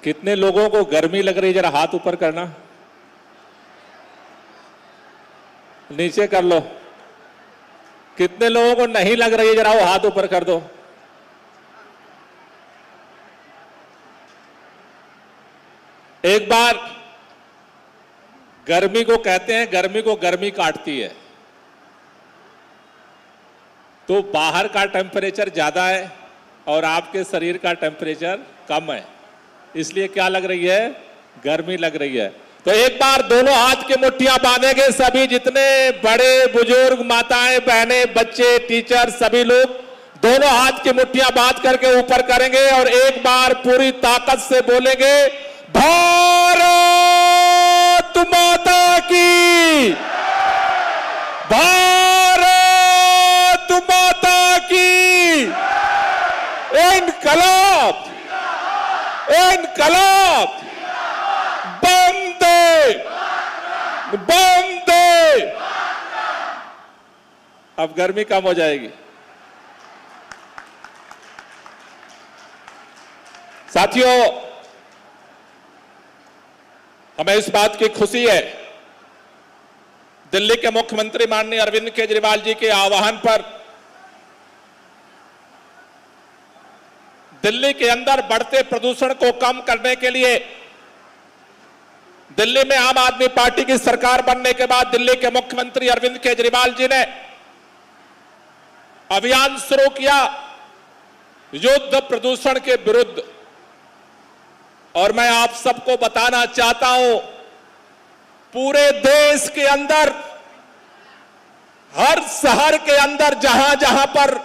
कितने लोगों को गर्मी लग रही है? जरा हाथ ऊपर करना, नीचे कर लो। कितने लोगों को नहीं लग रही है? जरा वो हाथ ऊपर कर दो। एक बार गर्मी को कहते हैं, गर्मी को गर्मी काटती है, तो बाहर का टेम्परेचर ज्यादा है और आपके शरीर का टेम्परेचर कम है, इसलिए क्या लग रही है? गर्मी लग रही है। तो एक बार दोनों हाथ की मुट्ठियां बांधेंगे सभी, जितने बड़े बुजुर्ग, माताएं, बहनें, बच्चे, टीचर, सभी लोग दोनों हाथ की मुट्ठियां बांध करके ऊपर करेंगे और एक बार पूरी ताकत से बोलेंगे, भारत माता की, भारत माता की, इनकलाब, इनकलाब, वंदे, वंदे। अब गर्मी कम हो जाएगी। साथियों, हमें इस बात की खुशी है, दिल्ली के मुख्यमंत्री माननीय अरविंद केजरीवाल जी के आह्वान पर दिल्ली के अंदर बढ़ते प्रदूषण को कम करने के लिए दिल्ली में आम आदमी पार्टी की सरकार बनने के बाद दिल्ली के मुख्यमंत्री अरविंद केजरीवाल जी ने अभियान शुरू किया, युद्ध प्रदूषण के विरुद्ध। और मैं आप सबको बताना चाहता हूं, पूरे देश के अंदर, हर शहर के अंदर जहां जहां पर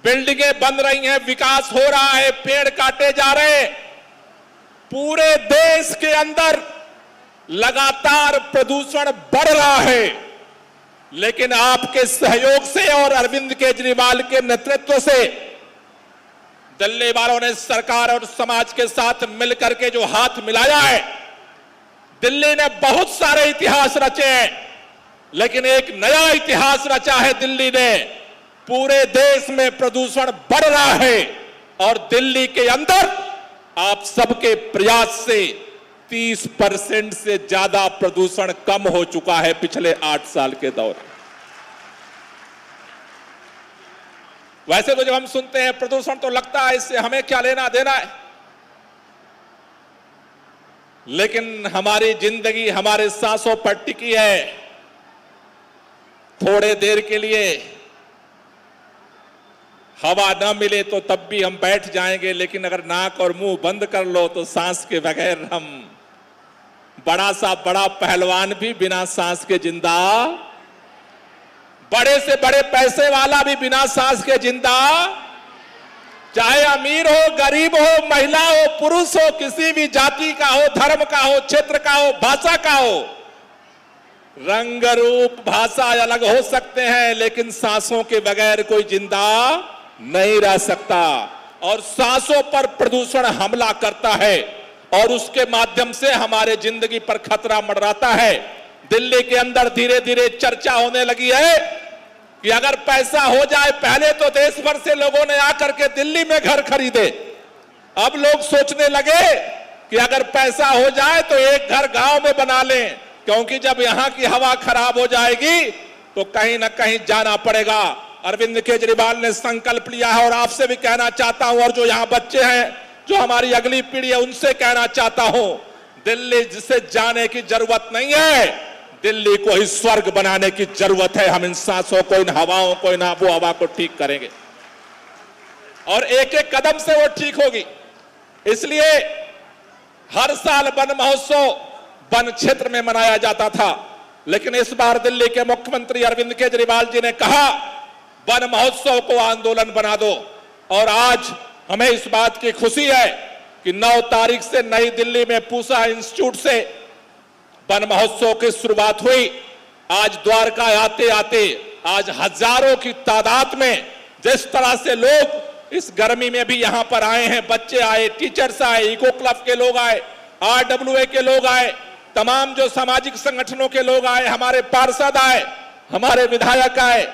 बिल्डिंगें बन रही हैं, विकास हो रहा है, पेड़ काटे जा रहे हैं, पूरे देश के अंदर लगातार प्रदूषण बढ़ रहा है। लेकिन आपके सहयोग से और अरविंद केजरीवाल के नेतृत्व से दिल्ली वालों ने सरकार और समाज के साथ मिलकर के जो हाथ मिलाया है, दिल्ली ने बहुत सारे इतिहास रचे हैं, लेकिन एक नया इतिहास रचा है दिल्ली ने। पूरे देश में प्रदूषण बढ़ रहा है और दिल्ली के अंदर आप सबके प्रयास से 30% से ज्यादा प्रदूषण कम हो चुका है पिछले 8 साल के दौरान। वैसे तो जब हम सुनते हैं प्रदूषण तो लगता है इससे हमें क्या लेना देना है, लेकिन हमारी जिंदगी हमारे सांसों पर टिकी है। थोड़े देर के लिए हवा न मिले तो तब भी हम बैठ जाएंगे, लेकिन अगर नाक और मुंह बंद कर लो तो सांस के बगैर हम, बड़ा सा बड़ा पहलवान भी बिना सांस के जिंदा, बड़े से बड़े पैसे वाला भी बिना सांस के जिंदा, चाहे अमीर हो, गरीब हो, महिला हो, पुरुष हो, किसी भी जाति का हो, धर्म का हो, क्षेत्र का हो, भाषा का हो, रंग रूप भाषा अलग हो सकते हैं, लेकिन सांसों के बगैर कोई जिंदा नहीं रह सकता। और सांसों पर प्रदूषण हमला करता है और उसके माध्यम से हमारे जिंदगी पर खतरा मंडराता है। दिल्ली के अंदर धीरे धीरे चर्चा होने लगी है कि अगर पैसा हो जाए, पहले तो देश भर से लोगों ने आकर के दिल्ली में घर खरीदे, अब लोग सोचने लगे कि अगर पैसा हो जाए तो एक घर गांव में बना लें, क्योंकि जब यहां की हवा खराब हो जाएगी तो कहीं ना कहीं जाना पड़ेगा। अरविंद केजरीवाल ने संकल्प लिया है और आपसे भी कहना चाहता हूं, और जो यहां बच्चे हैं, जो हमारी अगली पीढ़ी है, उनसे कहना चाहता हूं, दिल्ली जिसे जाने की जरूरत नहीं है, दिल्ली को ही स्वर्ग बनाने की जरूरत है। हम इन सांसों को, इन हवाओं को, इन आबो हवा को ठीक करेंगे और एक एक कदम से वो ठीक होगी। इसलिए हर साल वन महोत्सव वन क्षेत्र में मनाया जाता था, लेकिन इस बार दिल्ली के मुख्यमंत्री अरविंद केजरीवाल जी ने कहा वन महोत्सव को आंदोलन बना दो। और आज हमें इस बात की खुशी है कि 9 तारीख से नई दिल्ली में पूसा इंस्टीट्यूट से वन महोत्सव की शुरुआत हुई। आज द्वारका आते आते आज हजारों की तादाद में जिस तरह से लोग इस गर्मी में भी यहां पर आए हैं, बच्चे आए, टीचर्स आए, इको क्लब के लोग आए, RWA के लोग आए, तमाम जो सामाजिक संगठनों के लोग आए, हमारे पार्षद आए, हमारे विधायक आए।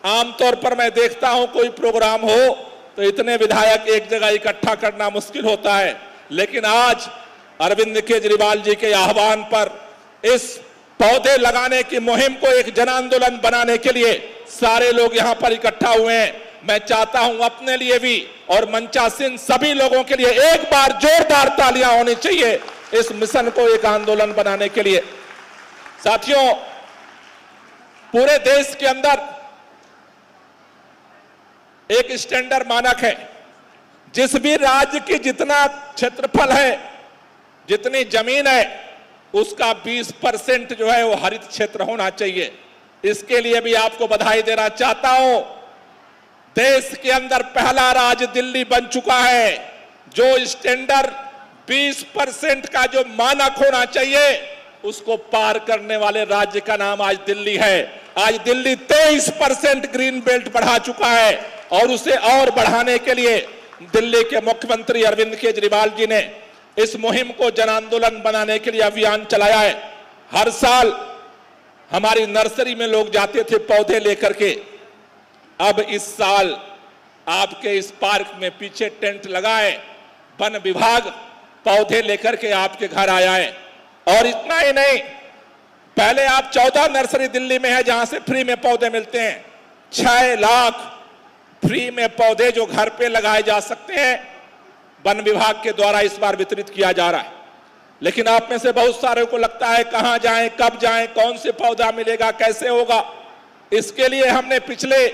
आमतौर पर मैं देखता हूं कोई प्रोग्राम हो तो इतने विधायक एक जगह इकट्ठा करना मुश्किल होता है, लेकिन आज अरविंद केजरीवाल जी के आह्वान पर इस पौधे लगाने की मुहिम को एक जन आंदोलन बनाने के लिए सारे लोग यहां पर इकट्ठा हुए हैं। मैं चाहता हूं अपने लिए भी और मंचासीन सभी लोगों के लिए एक बार जोरदार तालियां होनी चाहिए इस मिशन को एक आंदोलन बनाने के लिए। साथियों, पूरे देश के अंदर एक स्टैंडर्ड मानक है, जिस भी राज्य की जितना क्षेत्रफल है, जितनी जमीन है, उसका 20% जो है वो हरित क्षेत्र होना चाहिए। इसके लिए भी आपको बधाई देना चाहता हूं। देश के अंदर पहला राज्य दिल्ली बन चुका है जो स्टैंडर्ड 20% का जो मानक होना चाहिए उसको पार करने वाले राज्य का नाम आज दिल्ली है। आज दिल्ली 23% ग्रीन बेल्ट बढ़ा चुका है और उसे और बढ़ाने के लिए दिल्ली के मुख्यमंत्री अरविंद केजरीवाल जी ने इस मुहिम को जन आंदोलन बनाने के लिए अभियान चलाया है। हर साल हमारी नर्सरी में लोग जाते थे पौधे लेकर के। अब इस साल आपके इस पार्क में पीछे टेंट लगा है, वन विभाग पौधे लेकर के आपके घर आया है। और इतना ही नहीं, पहले आप 14 नर्सरी दिल्ली में है जहां से फ्री में पौधे मिलते हैं। 6 लाख फ्री में पौधे जो घर पे लगाए जा सकते हैं वन विभाग के द्वारा इस बार वितरित किया जा रहा है। लेकिन आप में से बहुत सारे को लगता है कहां जाएं, कब जाएं, कौन से पौधा मिलेगा, कैसे होगा। इसके लिए हमने पिछले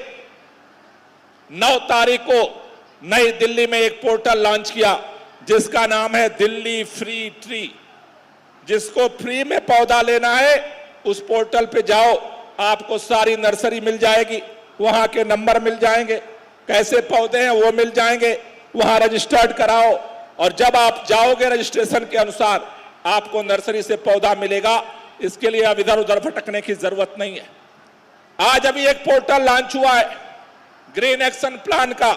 9 तारीख को नई दिल्ली में एक पोर्टल लॉन्च किया जिसका नाम है दिल्ली फ्री ट्री। जिसको फ्री में पौधा लेना है उस पोर्टल पे जाओ, आपको सारी नर्सरी मिल जाएगी, वहां के नंबर मिल जाएंगे, कैसे पौधे हैं वो मिल जाएंगे, वहां रजिस्टर्ड कराओ और जब आप जाओगे रजिस्ट्रेशन के अनुसार आपको नर्सरी से पौधा मिलेगा। इसके लिए अब इधर उधर भटकने की जरूरत नहीं है। आज अभी एक पोर्टल लॉन्च हुआ है ग्रीन एक्शन प्लान का।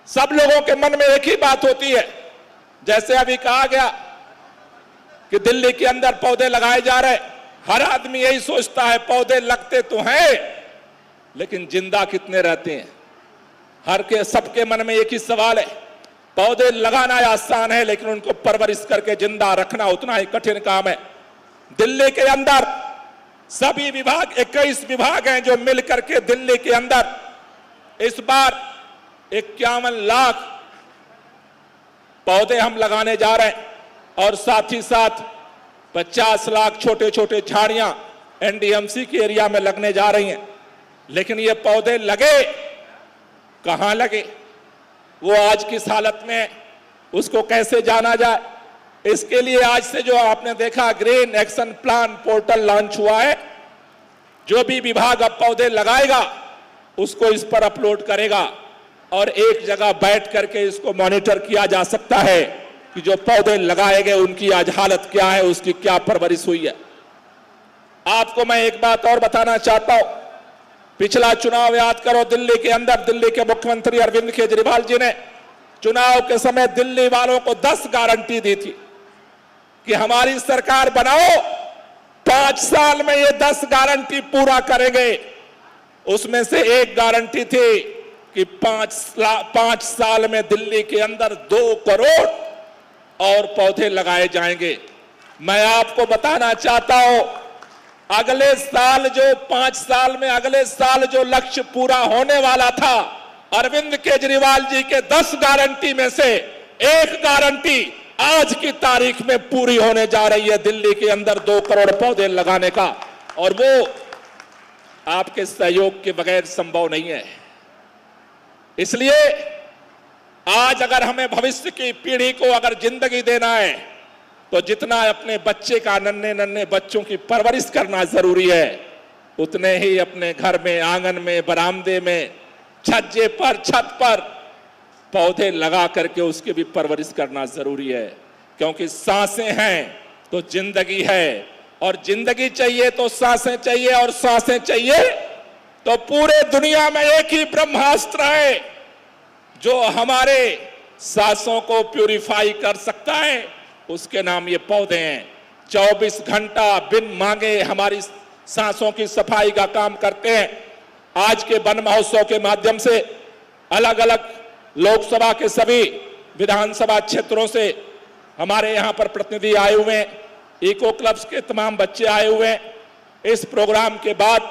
सब लोगों के मन में एक ही बात होती है, जैसे अभी कहा गया कि दिल्ली के अंदर पौधे लगाए जा रहे, हर आदमी यही सोचता है पौधे लगते तो हैं लेकिन जिंदा कितने रहते हैं। सबके मन में एक ही सवाल है, पौधे लगाना आसान है लेकिन उनको परवरिश करके जिंदा रखना उतना ही कठिन काम है। दिल्ली के अंदर सभी विभाग 21 विभाग हैं जो मिलकर के दिल्ली के अंदर इस बार 51 लाख पौधे हम लगाने जा रहे हैं और साथ ही साथ 50 लाख छोटे छोटे झाड़ियां एनडीएमसी के एरिया में लगने जा रही हैं। लेकिन ये पौधे लगे कहां लगे, वो आज किस हालत में है, उसको कैसे जाना जाए। इसके लिए आज से जो आपने देखा green action plan portal launch हुआ है। जो भी विभाग अब पौधे लगाएगा उसको इस पर अपलोड करेगा और एक जगह बैठ करके इसको मॉनिटर किया जा सकता है कि जो पौधे लगाए गए उनकी आज हालत क्या है, उसकी क्या परवरिश हुई है। आपको मैं एक बात और बताना चाहता हूं, पिछला चुनाव याद करो दिल्ली के अंदर दिल्ली के मुख्यमंत्री अरविंद केजरीवाल जी ने चुनाव के समय दिल्ली वालों को 10 गारंटी दी थी कि हमारी सरकार बनाओ, 5 साल में ये 10 गारंटी पूरा करेंगे। उसमें से एक गारंटी थी कि 5 साल में दिल्ली के अंदर 2 करोड़ और पौधे लगाए जाएंगे। मैं आपको बताना चाहता हूं अगले साल जो 5 साल में अगले साल जो लक्ष्य पूरा होने वाला था, अरविंद केजरीवाल जी के 10 गारंटी में से एक गारंटी आज की तारीख में पूरी होने जा रही है दिल्ली के अंदर 2 करोड़ पौधे लगाने का। और वो आपके सहयोग के बगैर संभव नहीं है। इसलिए आज अगर हमें भविष्य की पीढ़ी को अगर जिंदगी देना है तो जितना अपने बच्चे का नन्हे नन्हे बच्चों की परवरिश करना जरूरी है, उतने ही अपने घर में, आंगन में, बरामदे में, छज्जे पर, छत पर पौधे लगा करके उसकी भी परवरिश करना जरूरी है। क्योंकि सांसें हैं तो जिंदगी है और जिंदगी चाहिए तो सांसें चाहिए और सांसें चाहिए तो पूरे दुनिया में एक ही ब्रह्मास्त्र है जो हमारे सांसों को प्यूरिफाई कर सकता है, उसके नाम ये पौधे हैं। 24 घंटा बिन मांगे हमारी सांसों की सफाई का काम करते हैं। आज के वन महोत्सव के माध्यम से अलग अलग लोकसभा के सभी विधानसभा क्षेत्रों से हमारे यहाँ पर प्रतिनिधि आए हुए हैं, इको क्लब्स के तमाम बच्चे आए हुए हैं। इस प्रोग्राम के बाद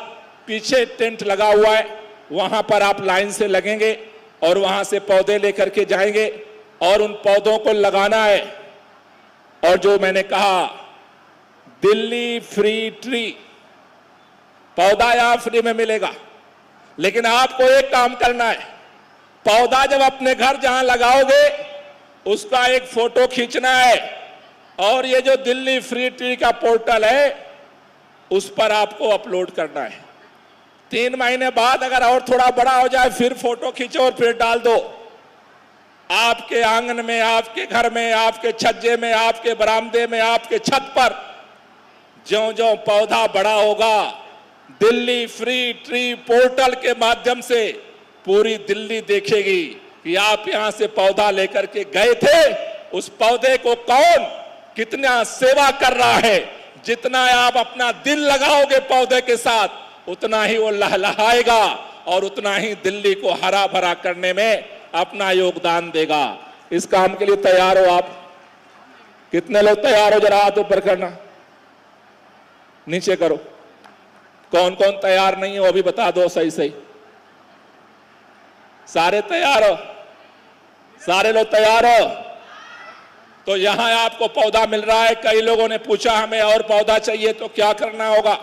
पीछे टेंट लगा हुआ है, वहां पर आप लाइन से लगेंगे और वहां से पौधे लेकर के जाएंगे और उन पौधों को लगाना है। और जो मैंने कहा, दिल्ली फ्री ट्री, पौधा यहां फ्री में मिलेगा, लेकिन आपको एक काम करना है, पौधा जब अपने घर जहां लगाओगे उसका एक फोटो खींचना है और ये जो दिल्ली फ्री ट्री का पोर्टल है उस पर आपको अपलोड करना है। 3 महीने बाद अगर और थोड़ा बड़ा हो जाए फिर फोटो खींचो और फिर डाल दो। आपके आंगन में, आपके घर में, आपके छज्जे में, आपके बरामदे में, आपके छत पर ज्यों-ज्यों पौधा बड़ा होगा, दिल्ली फ्री ट्री पोर्टल के माध्यम से पूरी दिल्ली देखेगी कि आप यहां से पौधा लेकर के गए थे, उस पौधे को कौन कितना सेवा कर रहा है। जितना आप अपना दिल लगाओगे पौधे के साथ, उतना ही वो लहलहाएगा और उतना ही दिल्ली को हरा भरा करने में अपना योगदान देगा। इस काम के लिए तैयार हो आप? कितने लोग तैयार हो? जरा हाथ ऊपर करना, नीचे करो। कौन कौन तैयार नहीं है वो भी बता दो सही सही। सारे तैयार हो? सारे लोग तैयार हो? तो यहां आपको पौधा मिल रहा है। कई लोगों ने पूछा हमें और पौधा चाहिए तो क्या करना होगा।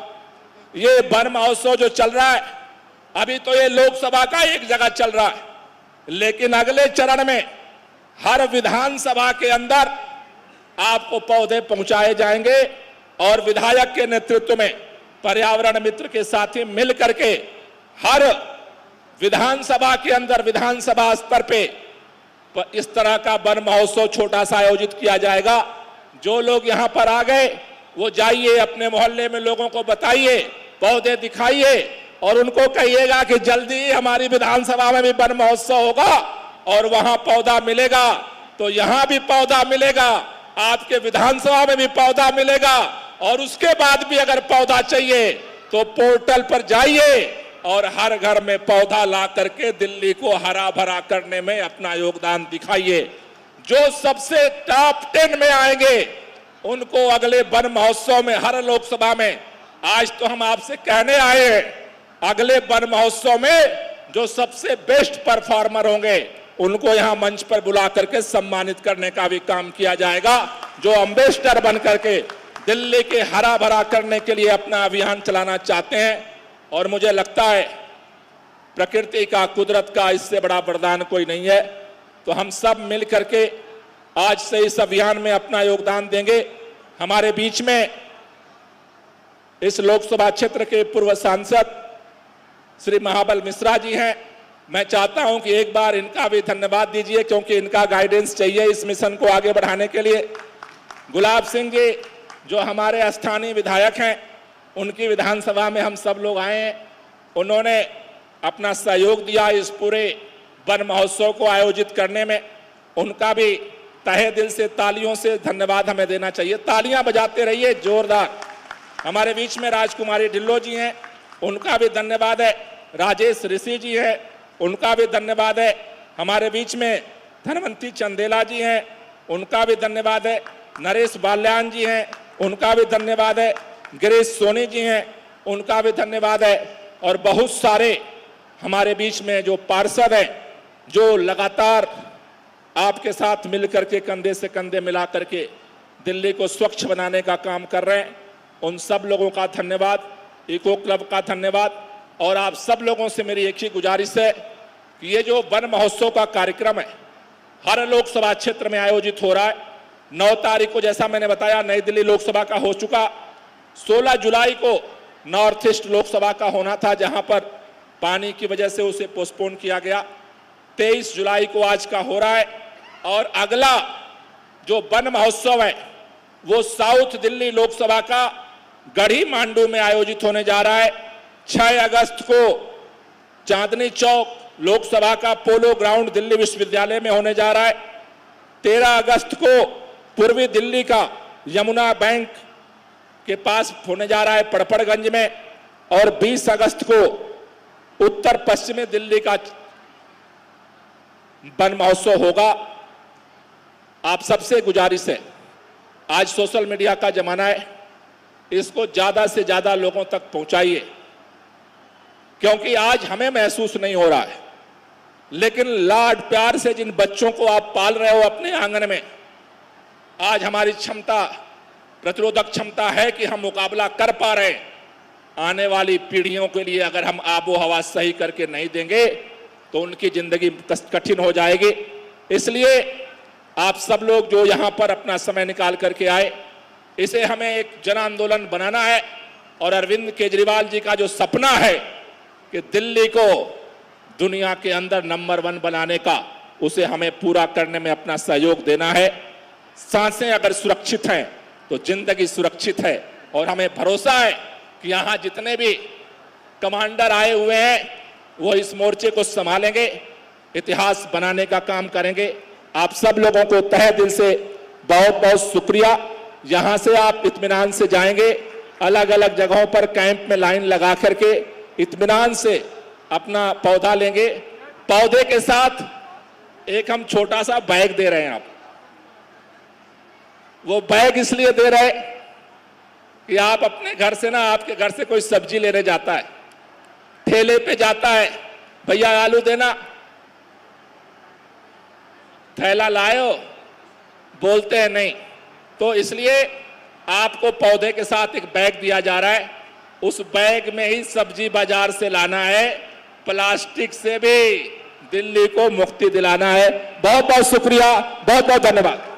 ये वन महोत्सव जो चल रहा है, अभी तो ये लोकसभा का एक जगह चल रहा है, लेकिन अगले चरण में हर विधानसभा के अंदर आपको पौधे पहुंचाए जाएंगे और विधायक के नेतृत्व में पर्यावरण मित्र के साथी मिल करके हर विधानसभा के अंदर, विधानसभा स्तर पे इस तरह का वन महोत्सव छोटा सा आयोजित किया जाएगा। जो लोग यहां पर आ गए वो जाइए अपने मोहल्ले में लोगों को बताइए, पौधे दिखाइए और उनको कहिएगा कि जल्दी ही हमारी विधानसभा में भी वन महोत्सव होगा और वहां पौधा मिलेगा। तो यहां भी पौधा मिलेगा, आपके विधानसभा में भी पौधा मिलेगा और उसके बाद भी अगर पौधा चाहिए तो पोर्टल पर जाइए और हर घर में पौधा ला करके दिल्ली को हरा भरा करने में अपना योगदान दिखाइए। जो सबसे टॉप 10 में आएंगे उनको अगले वन महोत्सव में, हर लोकसभा में, आज तो हम आपसे कहने आए हैं, अगले वन महोत्सव में जो सबसे बेस्ट परफॉर्मर होंगे उनको यहां मंच पर बुला करके सम्मानित करने का भी काम किया जाएगा, जो एम्बेसडर बन करके दिल्ली के हरा भरा करने के लिए अपना अभियान चलाना चाहते हैं। और मुझे लगता है प्रकृति का, कुदरत का इससे बड़ा वरदान कोई नहीं है। तो हम सब मिल करके आज से इस अभियान में अपना योगदान देंगे। हमारे बीच में इस लोकसभा क्षेत्र के पूर्व सांसद श्री महाबल मिश्रा जी हैं। मैं चाहता हूं कि एक बार इनका भी धन्यवाद दीजिए, क्योंकि इनका गाइडेंस चाहिए इस मिशन को आगे बढ़ाने के लिए। गुलाब सिंह जी जो हमारे स्थानीय विधायक हैं, उनकी विधानसभा में हम सब लोग आए हैं, उन्होंने अपना सहयोग दिया इस पूरे वन महोत्सव को आयोजित करने में। उनका भी तहे दिल से तालियों से धन्यवाद हमें देना चाहिए। तालियां बजाते रहिए जोरदार। हमारे बीच में राजकुमारी ढिल्लो जी हैं, उनका भी धन्यवाद है। राजेश ऋषि जी हैं, उनका भी धन्यवाद है। हमारे बीच में धनवंती चंदेला जी हैं, उनका भी धन्यवाद है। नरेश बाल्यान जी हैं, उनका भी धन्यवाद है। गिरीश सोनी जी हैं, उनका भी धन्यवाद है। और बहुत सारे हमारे बीच में जो पार्षद हैं, जो लगातार आपके साथ मिलकर के कंधे से कंधे मिला करके दिल्ली को स्वच्छ बनाने का काम कर रहे हैं, उन सब लोगों का धन्यवाद। इको क्लब का धन्यवाद। और आप सब लोगों से मेरी एक ही गुजारिश है कि ये जो वन महोत्सव का कार्यक्रम है हर लोकसभा क्षेत्र में आयोजित हो रहा है। 9 तारीख को जैसा मैंने बताया नई दिल्ली लोकसभा का हो चुका, 16 जुलाई को नॉर्थ ईस्ट लोकसभा का होना था, जहां पर पानी की वजह से उसे पोस्टपोन किया गया। 23 जुलाई को आज का हो रहा है। और अगला जो वन महोत्सव है वो साउथ दिल्ली लोकसभा का गढ़ी मांडू में आयोजित होने जा रहा है। 6 अगस्त को चांदनी चौक लोकसभा का पोलो ग्राउंड दिल्ली विश्वविद्यालय में होने जा रहा है। 13 अगस्त को पूर्वी दिल्ली का यमुना बैंक के पास होने जा रहा है पड़पड़गंज में। और 20 अगस्त को उत्तर पश्चिमी दिल्ली का वन महोत्सव होगा। आप सबसे गुजारिश है आज सोशल मीडिया का जमाना है, इसको ज्यादा से ज्यादा लोगों तक पहुंचाइए, क्योंकि आज हमें महसूस नहीं हो रहा है, लेकिन लाड प्यार से जिन बच्चों को आप पाल रहे हो अपने आंगन में, आज हमारी क्षमता, प्रतिरोधक क्षमता है कि हम मुकाबला कर पा रहे हैं। आने वाली पीढ़ियों के लिए अगर हम आबो हवा सही करके नहीं देंगे तो उनकी जिंदगी कठिन हो जाएगी। इसलिए आप सब लोग जो यहां पर अपना समय निकाल करके आए, इसे हमें एक जन आंदोलन बनाना है और अरविंद केजरीवाल जी का जो सपना है कि दिल्ली को दुनिया के अंदर नंबर 1 बनाने का, उसे हमें पूरा करने में अपना सहयोग देना है। सांसें अगर सुरक्षित हैं तो जिंदगी सुरक्षित है, और हमें भरोसा है कि यहां जितने भी कमांडर आए हुए हैं वो इस मोर्चे को संभालेंगे, इतिहास बनाने का काम करेंगे। आप सब लोगों को तहे दिल से बहुत बहुत शुक्रिया। यहां से आप इत्मीनान से जाएंगे, अलग अलग जगहों पर कैंप में लाइन लगा करके इत्मीनान से अपना पौधा लेंगे। पौधे के साथ एक हम छोटा सा बैग दे रहे हैं। आप वो बैग इसलिए दे रहे कि आप अपने घर से ना, आपके घर से कोई सब्जी लेने जाता है, ठेले पे जाता है, भैया आलू देना, थैला लाए हो, बोलते हैं नहीं, तो इसलिए आपको पौधे के साथ एक बैग दिया जा रहा है। उस बैग में ही सब्जी बाजार से लाना है, प्लास्टिक से भी दिल्ली को मुक्ति दिलाना है। बहुत बहुत शुक्रिया, बहुत बहुत धन्यवाद।